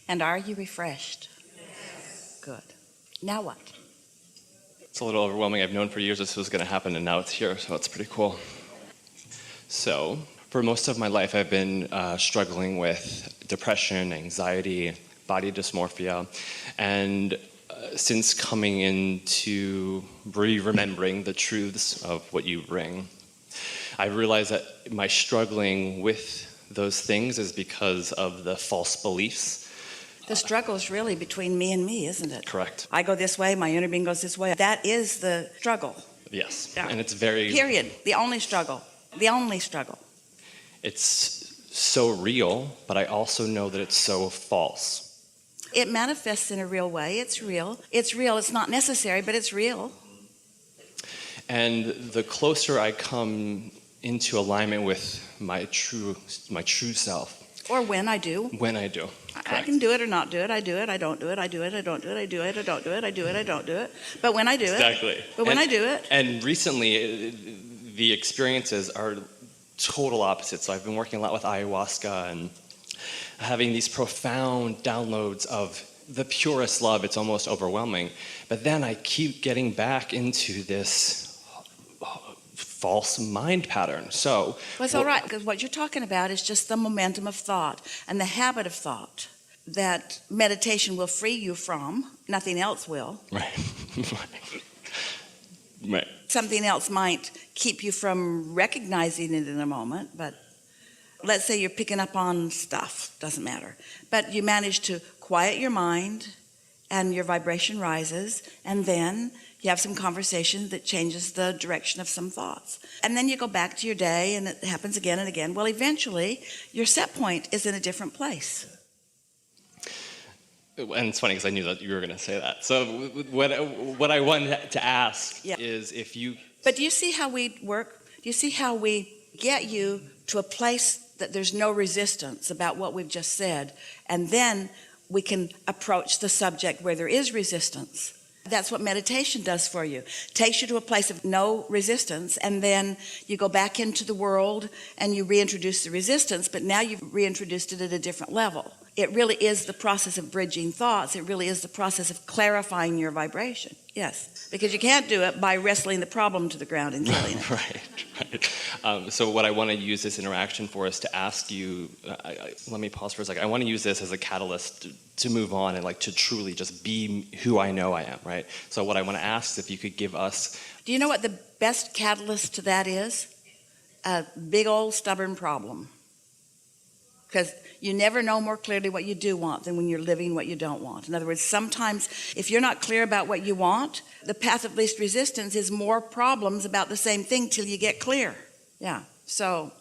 And are you refreshed? Yes. Good. Now what? It's a little overwhelming. I've known for years this was going to happen, and now it's here, so it's pretty cool. So, for most of my life, I've been struggling with depression, anxiety, body dysmorphia, and since coming into remembering the truths of what you bring, I realized that my struggling with those things is because of the false beliefs. The struggle is really between me and me, isn't it? Correct. I go this way, my inner being goes this way. That is the struggle. Yes. Yeah. And it's very... Period. The only struggle. The only struggle. It's so real, but I also know that it's so false. It manifests in a real way. It's real. It's real. It's not necessary, but it's real. And the closer I come into alignment with my true self. Or when I do. When I do. I can do it or not do it. I do it. I don't do it. I do it. I don't do it. I do it. I don't do it. I do it. I don't do it. But when I do it. Exactly. But when I do it. And recently, the experiences are total opposites. So I've been working a lot with ayahuasca and having these profound downloads of the purest love. It's almost overwhelming. But then I keep getting back into this false mind pattern. So well, it's all right, because what you're talking about is just the momentum of thought and the habit of thought that meditation will free you from. Nothing else will. Right. Right. Something else might keep you from recognizing it in a moment, but let's say you're picking up on stuff, doesn't matter. But you manage to quiet your mind and your vibration rises, and then you have some conversation that changes the direction of some thoughts. And then you go back to your day and it happens again and again. Well, eventually your set point is in a different place. And it's funny because I knew that you were going to say that. So what I wanted to ask is if you... But do you see how we work? Do you see how we get you to a place that there's no resistance about what we've just said, and then we can approach the subject where there is resistance? That's what meditation does for you. Takes you to a place of no resistance, and then you go back into the world and you reintroduce the resistance, but now you've reintroduced it at a different level. It really is the process of bridging thoughts. It really is the process of clarifying your vibration. Yes, because you can't do it by wrestling the problem to the ground and killing it. Right. So what I want to use this interaction for is to ask you, let me pause for a second. I want to use this as a catalyst to move on and like to truly just be who I know I am, right? So what I want to ask is if you could give us... Do you know what the best catalyst to that is? A big old stubborn problem. Because you never know more clearly what you do want than when you're living what you don't want. In other words, sometimes if you're not clear about what you want, the path of least resistance is more problems about the same thing till you get clear. Yeah, so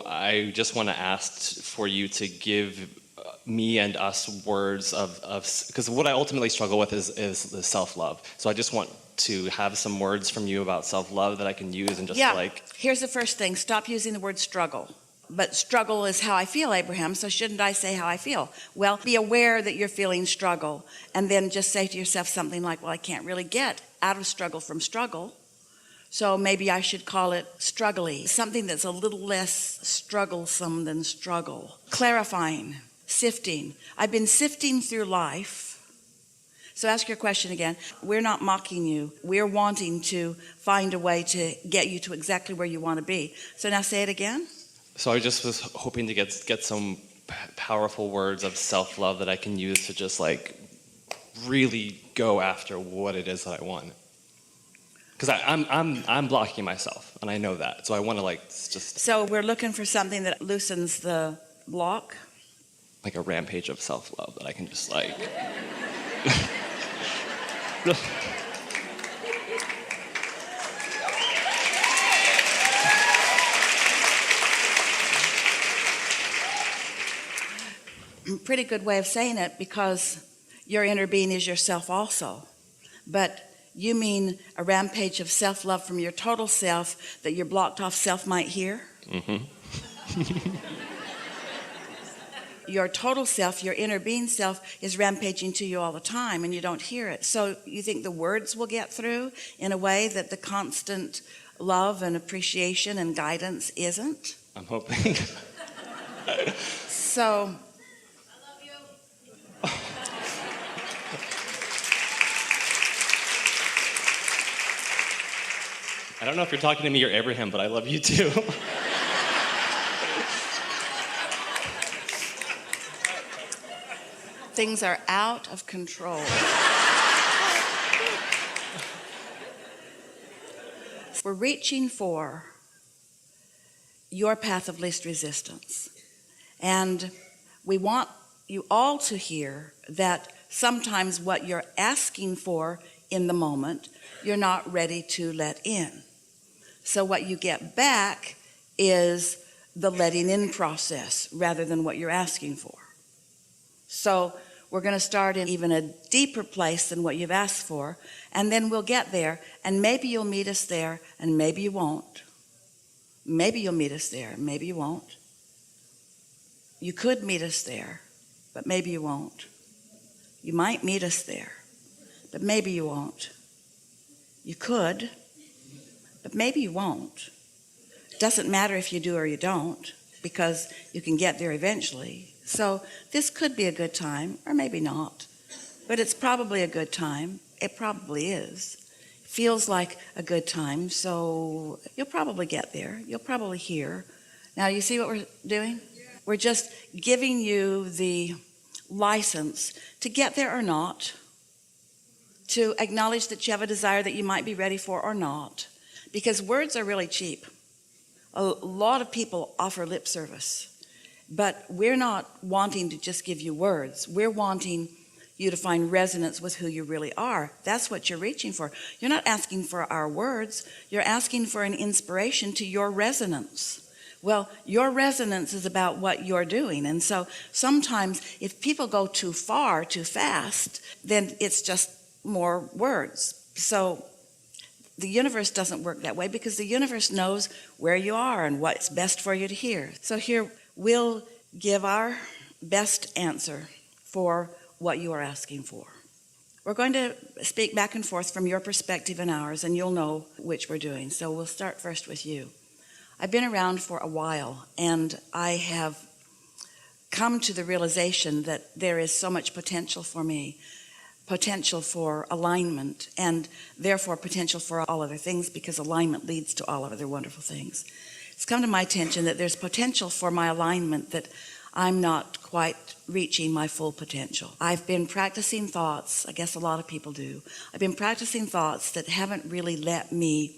I just want to ask for you to give me and us words of because what I ultimately struggle with is the self-love. So I just want to have some words from you about self-love that I can use and just Here's the first thing. Stop using the word struggle. But struggle is how I feel, Abraham, so shouldn't I say how I feel? Well, be aware that you're feeling struggle, and then just say to yourself something like, well, I can't really get out of struggle from struggle, so maybe I should call it struggly, something that's a little less strugglesome than struggle. Clarifying, sifting. I've been sifting through life. So ask your question again. We're not mocking you. We're wanting to find a way to get you to exactly where you want to be. So now say it again. So I just was hoping to get some powerful words of self-love that I can use to just like really go after what it is that I want. Because I'm blocking myself, and I know that. So I want to like just... So we're looking for something that loosens the block? Like a rampage of self-love that I can just like... Pretty good way of saying it, because your inner being is yourself also. But you mean a rampage of self-love from your total self that your blocked off self might hear? Mm-hmm. Your total self, your inner being self, is rampaging to you all the time and you don't hear it. So you think the words will get through in a way that the constant love and appreciation and guidance isn't? I'm hoping. So... I don't know if you're talking to me or Abraham, but I love you too. Things are out of control. We're reaching for your path of least resistance. And we want you all to hear that sometimes what you're asking for in the moment, you're not ready to let in. So what you get back is the letting in process rather than what you're asking for. So we're going to start in even a deeper place than what you've asked for, and then we'll get there, and maybe you'll meet us there, and maybe you won't. Maybe you'll meet us there, maybe you won't. You could meet us there, but maybe you won't. You might meet us there, but maybe you won't. You could, but maybe you won't. It doesn't matter if you do or you don't, because you can get there eventually. So this could be a good time, or maybe not, but it's probably a good time. It probably is. Feels like a good time, so you'll probably get there. You'll probably hear. Now, you see what we're doing? We're just giving you the license to get there or not, to acknowledge that you have a desire that you might be ready for or not, because words are really cheap. A lot of people offer lip service, but we're not wanting to just give you words. We're wanting you to find resonance with who you really are. That's what you're reaching for. You're not asking for our words. You're asking for an inspiration to your resonance. Well, your resonance is about what you're doing. And so sometimes if people go too far, too fast, then it's just more words. So the universe doesn't work that way, because the universe knows where you are and what's best for you to hear. So here we'll give our best answer for what you are asking for. We're going to speak back and forth from your perspective and ours, and you'll know which we're doing. So we'll start first with you. I've been around for a while, and I have come to the realization that there is so much potential for me, potential for alignment, and therefore potential for all other things, because alignment leads to all other wonderful things. It's come to my attention that there's potential for my alignment, that I'm not quite reaching my full potential. I've been practicing thoughts, I guess a lot of people do. I've been practicing thoughts that haven't really let me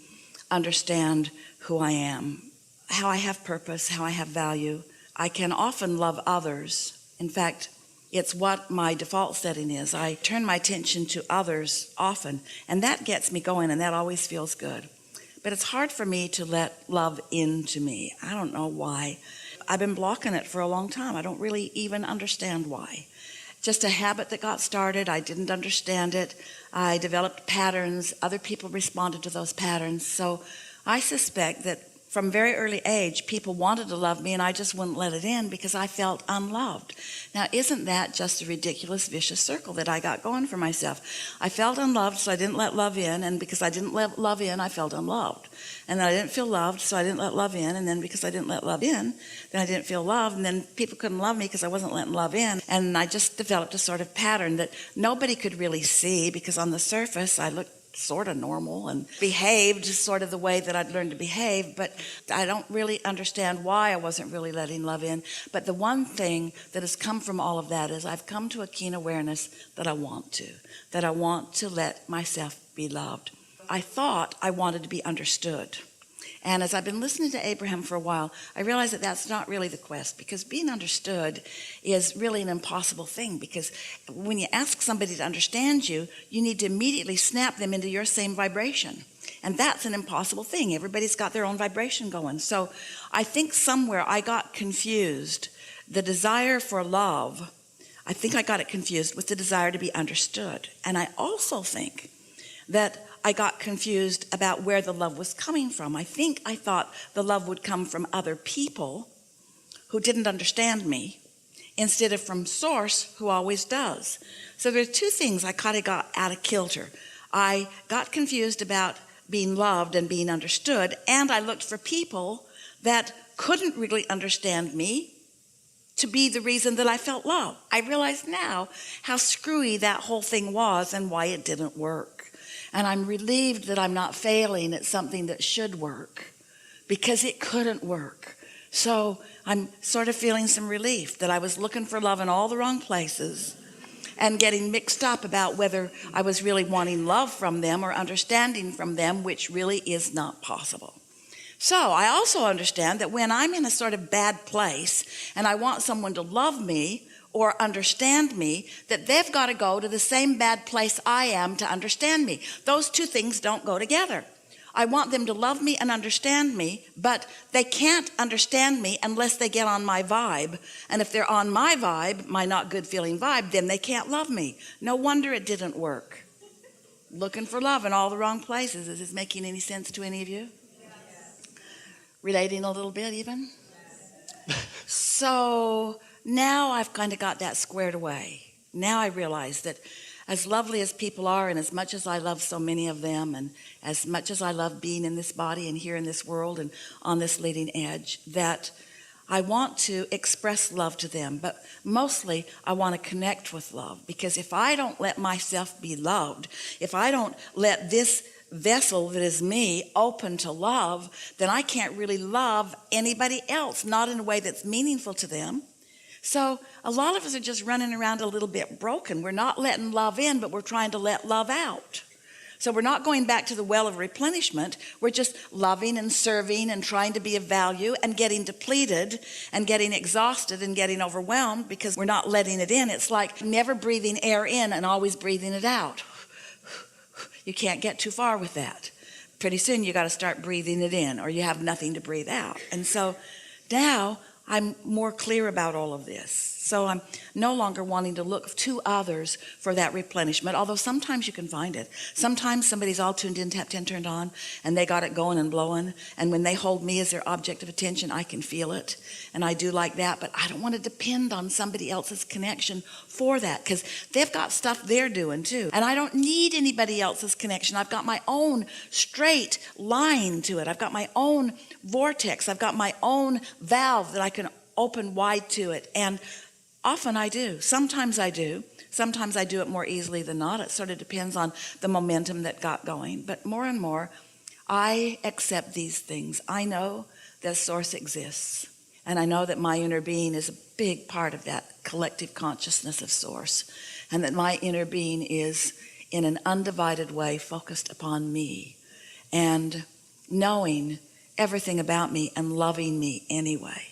understand who I am, how I have purpose, how I have value. I can often love others. In fact, it's what my default setting is. I turn my attention to others often, and that gets me going, and that always feels good. But it's hard for me to let love into me. I don't know why. I've been blocking it for a long time. I don't really even understand why. Just a habit that got started. I didn't understand it. I developed patterns. Other people responded to those patterns. So I suspect that from very early age, people wanted to love me, and I just wouldn't let it in because I felt unloved. Now, isn't that just a ridiculous, vicious circle that I got going for myself? I felt unloved, so I didn't let love in, and because I didn't let love in, I felt unloved. And then I didn't feel loved, so I didn't let love in, and then because I didn't let love in, then I didn't feel loved, and then people couldn't love me because I wasn't letting love in. And I just developed a sort of pattern that nobody could really see, because on the surface, I looked sort of normal and behaved sort of the way that I'd learned to behave, but I don't really understand why I wasn't really letting love in. But the one thing that has come from all of that is I've come to a keen awareness that I want to let myself be loved. I thought I wanted to be understood. And as I've been listening to Abraham for a while, I realized that that's not really the quest, because being understood is really an impossible thing, because when you ask somebody to understand you, you need to immediately snap them into your same vibration. And that's an impossible thing. Everybody's got their own vibration going. So I think somewhere I got confused. The desire for love, I think I got it confused with the desire to be understood. And I also think that I got confused about where the love was coming from. I think I thought the love would come from other people who didn't understand me, instead of from Source, who always does. So there's two things I kind of got out of kilter. I got confused about being loved and being understood, and I looked for people that couldn't really understand me to be the reason that I felt love. I realize now how screwy that whole thing was and why it didn't work. And I'm relieved that I'm not failing at something that should work, because it couldn't work. So I'm sort of feeling some relief that I was looking for love in all the wrong places and getting mixed up about whether I was really wanting love from them or understanding from them, which really is not possible. So I also understand that when I'm in a sort of bad place and I want someone to love me or understand me, that they've got to go to the same bad place I am to understand me. Those two things don't go together. I want them to love me and understand me, but they can't understand me unless they get on my vibe. And if they're on my vibe, my not good feeling vibe, then they can't love me. No wonder it didn't work. Looking for love in all the wrong places. Is this making any sense to any of you? Yes. Relating a little bit even? Yes. So now I've kind of got that squared away. Now I realize that as lovely as people are, and as much as I love so many of them, and as much as I love being in this body and here in this world and on this leading edge, that I want to express love to them, but mostly I want to connect with love. Because if I don't let myself be loved, if I don't let this vessel that is me open to love, then I can't really love anybody else, not in a way that's meaningful to them. So a lot of us are just running around a little bit broken. We're not letting love in, but we're trying to let love out. So we're not going back to the well of replenishment. We're just loving and serving and trying to be of value and getting depleted and getting exhausted and getting overwhelmed because we're not letting it in. It's like never breathing air in and always breathing it out. You can't get too far with that. Pretty soon you got to start breathing it in, or you have nothing to breathe out. And so now I'm more clear about all of this. So I'm no longer wanting to look to others for that replenishment, although sometimes you can find it. Sometimes somebody's all tuned in, tapped in, turned on, and they got it going and blowing. And when they hold me as their object of attention, I can feel it. And I do like that, but I don't want to depend on somebody else's connection for that, because they've got stuff they're doing too. And I don't need anybody else's connection. I've got my own straight line to it. I've got my own vortex. I've got my own valve that I can open wide to it. And often I do. Sometimes I do. Sometimes I do it more easily than not. It sort of depends on the momentum that got going. But more and more, I accept these things. I know that Source exists. And I know that my inner being is a big part of that collective consciousness of Source. And that my inner being is, in an undivided way, focused upon me. And knowing everything about me and loving me anyway.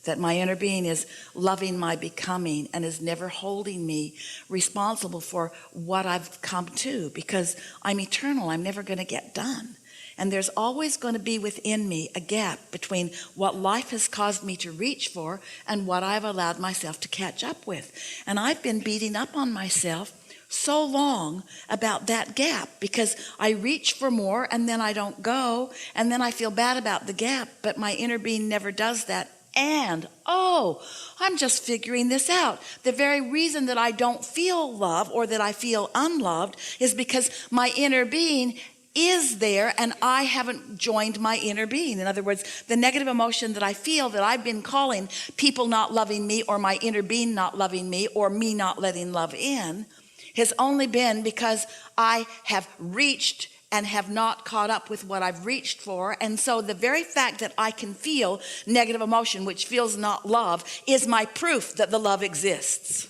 That my inner being is loving my becoming and is never holding me responsible for what I've come to, because I'm eternal. I'm never going to get done. And there's always going to be within me a gap between what life has caused me to reach for and what I've allowed myself to catch up with. And I've been beating up on myself so long about that gap, because I reach for more and then I don't go, and then I feel bad about the gap, but my inner being never does that. And, I'm just figuring this out. The very reason that I don't feel love, or that I feel unloved, is because my inner being is there and I haven't joined my inner being. In other words, the negative emotion that I feel, that I've been calling people not loving me, or my inner being not loving me, or me not letting love in, has only been because I have reached and have not caught up with what I've reached for. And so the very fact that I can feel negative emotion, which feels not love, is my proof that the love exists.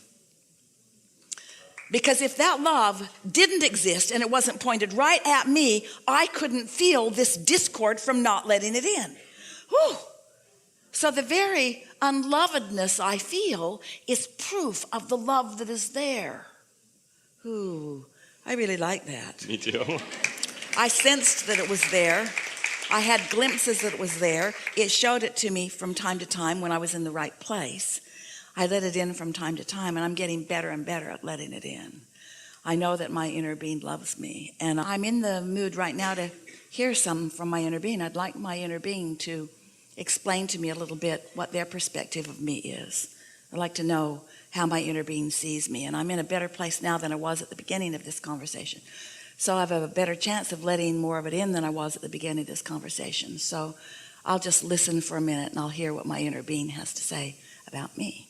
Because if that love didn't exist and it wasn't pointed right at me, I couldn't feel this discord from not letting it in. Whew. So the very unlovedness I feel is proof of the love that is there. Ooh, I really like that. Me too. I sensed that it was there. I had glimpses that it was there. It showed it to me from time to time when I was in the right place. I let it in from time to time, and I'm getting better and better at letting it in. I know that my inner being loves me, and I'm in the mood right now to hear some from my inner being. I'd like my inner being to explain to me a little bit what their perspective of me is. I'd like to know how my inner being sees me, and I'm in a better place now than I was at the beginning of this conversation. So I have a better chance of letting more of it in than I was at the beginning of this conversation. So I'll just listen for a minute and I'll hear what my inner being has to say about me.